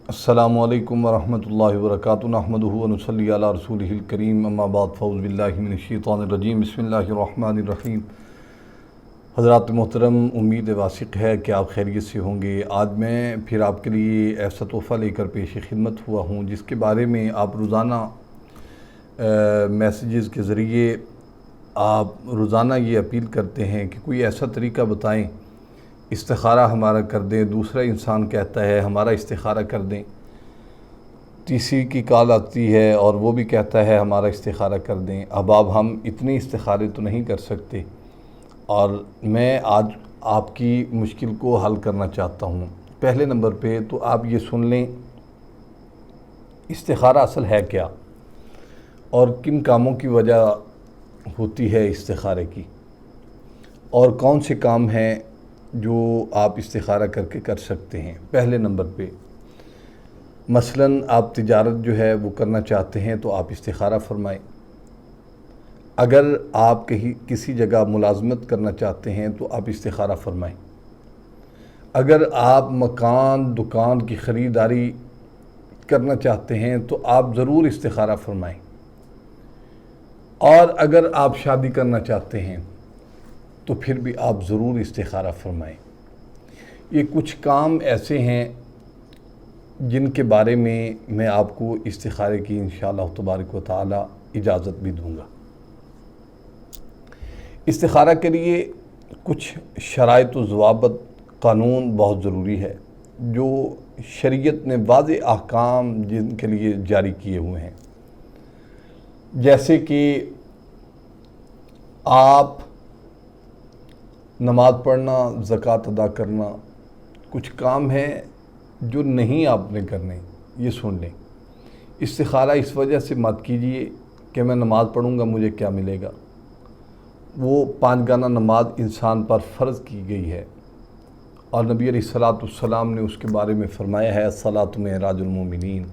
السلام علیکم ورحمۃ اللہ وبرکاتہ نحمدہ ونصلی علی رسولہ الکریم اما بعد فاعوذ باللہ من الشیطان الرجیم بسم اللہ الرحمن الرحیم۔ حضرات محترم، امید واثق ہے کہ آپ خیریت سے ہوں گے۔ آج میں پھر آپ کے لیے ایسا تحفہ لے کر پیش خدمت ہوا ہوں جس کے بارے میں آپ روزانہ میسیجز کے ذریعے آپ روزانہ یہ اپیل کرتے ہیں کہ کوئی ایسا طریقہ بتائیں، استخارہ ہمارا کر دیں۔ دوسرا انسان کہتا ہے ہمارا استخارہ کر دیں، تیسری کی کال آتی ہے اور وہ بھی کہتا ہے ہمارا استخارہ کر دیں۔ اب ہم اتنے استخارے تو نہیں کر سکتے، اور میں آج آپ کی مشکل کو حل کرنا چاہتا ہوں۔ پہلے نمبر پہ تو آپ یہ سن لیں، استخارہ اصل ہے کیا اور کن کاموں کی وجہ ہوتی ہے استخارے کی، اور کون سے کام ہیں جو آپ استخارہ کر کے کر سکتے ہیں۔ پہلے نمبر پہ مثلاً آپ تجارت جو ہے وہ کرنا چاہتے ہیں تو آپ استخارہ فرمائیں۔ اگر آپ کسی جگہ ملازمت کرنا چاہتے ہیں تو آپ استخارہ فرمائیں۔ اگر آپ مکان دکان کی خریداری کرنا چاہتے ہیں تو آپ ضرور استخارہ فرمائیں۔ اور اگر آپ شادی کرنا چاہتے ہیں تو پھر بھی آپ ضرور استخارہ فرمائیں۔ یہ کچھ کام ایسے ہیں جن کے بارے میں آپ کو استخارے کی انشاءاللہ تبارک و تعالی اجازت بھی دوں گا۔ استخارہ کے لیے کچھ شرائط و ضوابط قانون بہت ضروری ہے جو شریعت نے واضح احکام جن کے لیے جاری کیے ہوئے ہیں، جیسے کہ آپ نماز پڑھنا، زکوٰۃ ادا کرنا، کچھ کام ہیں جو نہیں آپ نے کرنے، یہ سن لیں۔ استخارہ اس وجہ سے مت کیجئے کہ میں نماز پڑھوں گا مجھے کیا ملے گا۔ وہ 5 گانا نماز انسان پر فرض کی گئی ہے، اور نبی علیہ السلام نے اس کے بارے میں فرمایا ہے الصلاۃ معراج المومنین،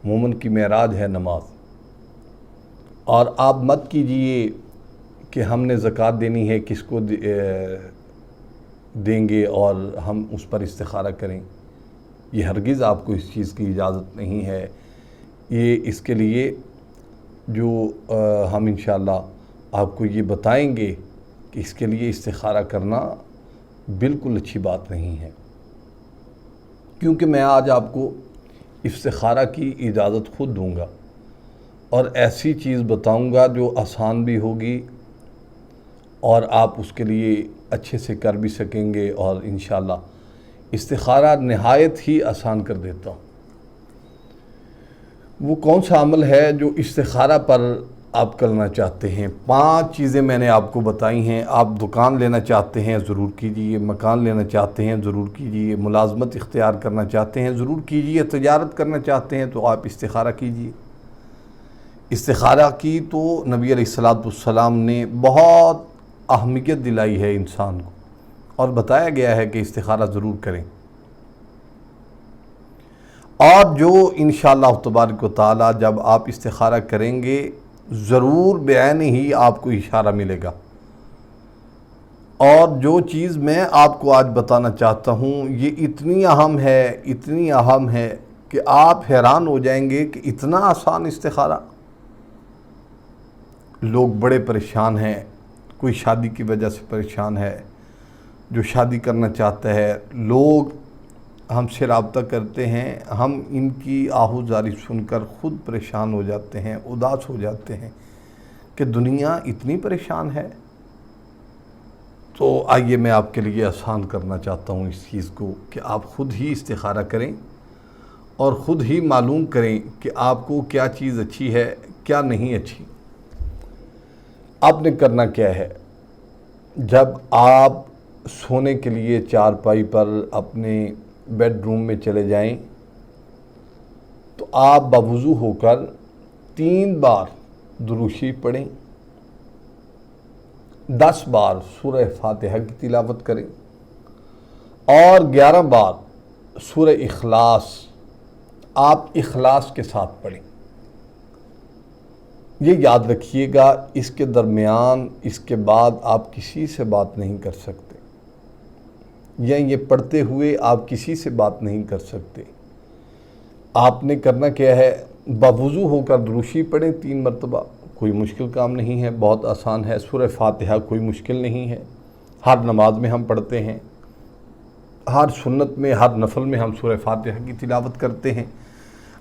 مومن کی معراج ہے نماز۔ اور آپ مت کیجئے کہ ہم نے زکوٰۃ دینی ہے، کس کو دیں گے اور ہم اس پر استخارہ کریں۔ یہ ہرگز آپ کو اس چیز کی اجازت نہیں ہے۔ یہ اس کے لیے جو ہم انشاءاللہ آپ کو یہ بتائیں گے کہ اس کے لیے استخارہ کرنا بالکل اچھی بات نہیں ہے، کیونکہ میں آج آپ کو استخارہ کی اجازت خود دوں گا اور ایسی چیز بتاؤں گا جو آسان بھی ہوگی اور آپ اس کے لیے اچھے سے کر بھی سکیں گے، اور انشاءاللہ استخارہ نہایت ہی آسان کر دیتا ہوں۔ وہ کون سا عمل ہے جو استخارہ پر آپ کرنا چاہتے ہیں؟ 5 چیزیں میں نے آپ کو بتائی ہیں۔ آپ دکان لینا چاہتے ہیں ضرور کیجئے، مکان لینا چاہتے ہیں ضرور کیجئے، ملازمت اختیار کرنا چاہتے ہیں ضرور کیجئے، تجارت کرنا چاہتے ہیں تو آپ استخارہ کیجئے۔ استخارہ کی تو نبی علیہ السلام نے بہت اہمیت دلائی ہے انسان کو، اور بتایا گیا ہے کہ استخارہ ضرور کریں۔ اور جو انشاءاللہ تبارک و تعالی جب آپ استخارہ کریں گے ضرور بعین ہی آپ کو اشارہ ملے گا۔ اور جو چیز میں آپ کو آج بتانا چاہتا ہوں یہ اتنی اہم ہے کہ آپ حیران ہو جائیں گے کہ اتنا آسان استخارہ۔ لوگ بڑے پریشان ہیں، کوئی شادی کی وجہ سے پریشان ہے، جو شادی کرنا چاہتا ہے، لوگ ہم سے رابطہ کرتے ہیں، ہم ان کی آہوزاری سن کر خود پریشان ہو جاتے ہیں، اداس ہو جاتے ہیں کہ دنیا اتنی پریشان ہے۔ تو آئیے میں آپ کے لیے آسان کرنا چاہتا ہوں اس چیز کو کہ آپ خود ہی استخارہ کریں اور خود ہی معلوم کریں کہ آپ کو کیا چیز اچھی ہے کیا نہیں اچھی۔ آپ نے کرنا کیا ہے، جب آپ سونے کے لیے چارپائی پر اپنے بیڈ روم میں چلے جائیں تو آپ باوضو ہو کر 3 بار درود شریف پڑھیں، 10 بار سورہ فاتحہ کی تلاوت کریں، اور 11 بار سورہ اخلاص آپ اخلاص کے ساتھ پڑھیں۔ یہ یاد رکھیے گا، اس کے درمیان اس کے بعد آپ کسی سے بات نہیں کر سکتے، یا یہ پڑھتے ہوئے آپ کسی سے بات نہیں کر سکتے۔ آپ نے کرنا کیا ہے، باوضو ہو کر دروشی پڑھیں 3 مرتبہ، کوئی مشکل کام نہیں ہے، بہت آسان ہے۔ سورہ فاتحہ کوئی مشکل نہیں ہے، ہر نماز میں ہم پڑھتے ہیں، ہر سنت میں، ہر نفل میں ہم سورہ فاتحہ کی تلاوت کرتے ہیں۔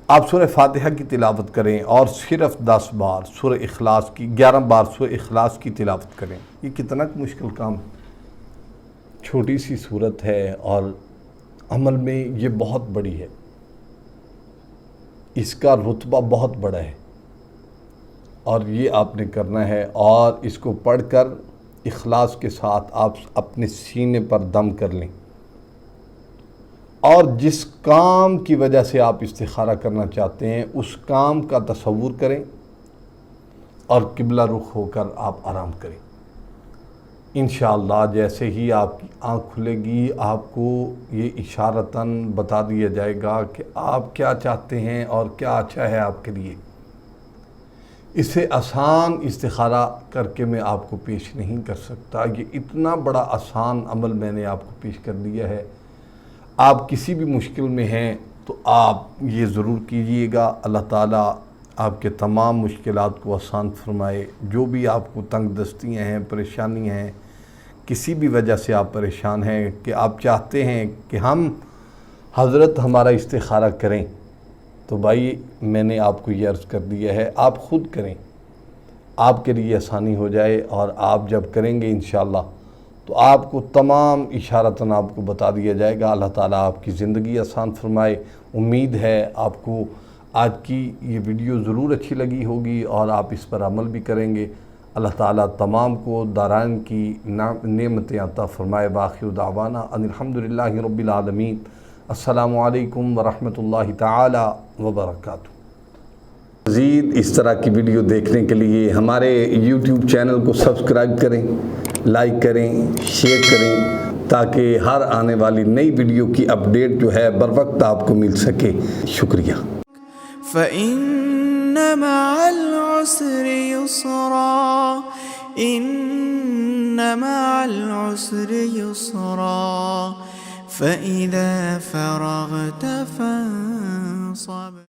آپ سورہ فاتحہ کی تلاوت کریں اور صرف 10 بار سورہ اخلاص کی، 11 بار سورہ اخلاص کی تلاوت کریں۔ یہ کتنا مشکل کام ہے، چھوٹی سی صورت ہے اور عمل میں یہ بہت بڑی ہے، اس کا رتبہ بہت بڑا ہے، اور یہ آپ نے کرنا ہے۔ اور اس کو پڑھ کر اخلاص کے ساتھ آپ اپنے سینے پر دم کر لیں، اور جس کام کی وجہ سے آپ استخارہ کرنا چاہتے ہیں اس کام کا تصور کریں، اور قبلہ رخ ہو کر آپ آرام کریں۔ انشاءاللہ جیسے ہی آپ کی آنکھ کھلے گی، آپ کو یہ اشارتاً بتا دیا جائے گا کہ آپ کیا چاہتے ہیں اور کیا اچھا ہے آپ کے لیے۔ اس سے آسان استخارہ کر کے میں آپ کو پیش نہیں کر سکتا۔ یہ اتنا بڑا آسان عمل میں نے آپ کو پیش کر دیا ہے۔ آپ کسی بھی مشکل میں ہیں تو آپ یہ ضرور کیجئے گا، اللہ تعالیٰ آپ کے تمام مشکلات کو آسان فرمائے۔ جو بھی آپ کو تنگ دستیاں ہیں، پریشانیاں ہیں، کسی بھی وجہ سے آپ پریشان ہیں کہ آپ چاہتے ہیں کہ حضرت ہمارا استخارہ کریں، تو بھائی میں نے آپ کو یہ عرض کر دیا ہے، آپ خود کریں، آپ کے لیے آسانی ہو جائے۔ اور آپ جب کریں گے انشاءاللہ تو آپ کو تمام اشارتاً آپ کو بتا دیا جائے گا۔ اللہ تعالیٰ آپ کی زندگی آسان فرمائے۔ امید ہے آپ کو آج کی یہ ویڈیو ضرور اچھی لگی ہوگی اور آپ اس پر عمل بھی کریں گے۔ اللہ تعالیٰ تمام کو دارائن کی نعمتیں عطا فرمائے۔ باخر دعوانا ان الحمدللہ رب العالمین۔ السلام علیکم ورحمۃ اللہ تعالی وبرکاتہ۔ مزید اس طرح کی ویڈیو دیکھنے کے لیے ہمارے یوٹیوب چینل کو سبسکرائب کریں، لائک کریں، شیئر کریں، تاکہ ہر آنے والی نئی ویڈیو کی اپڈیٹ جو ہے بر وقت آپ کو مل سکے۔ شکریہ۔ فَإِنَّ مَعَ الْعُسْرِ يُسْرًا، إِنَّ مَعَ الْعُسْرِ يُسْرًا، فَإِذَا فَرَغْتَ فَانصَبْ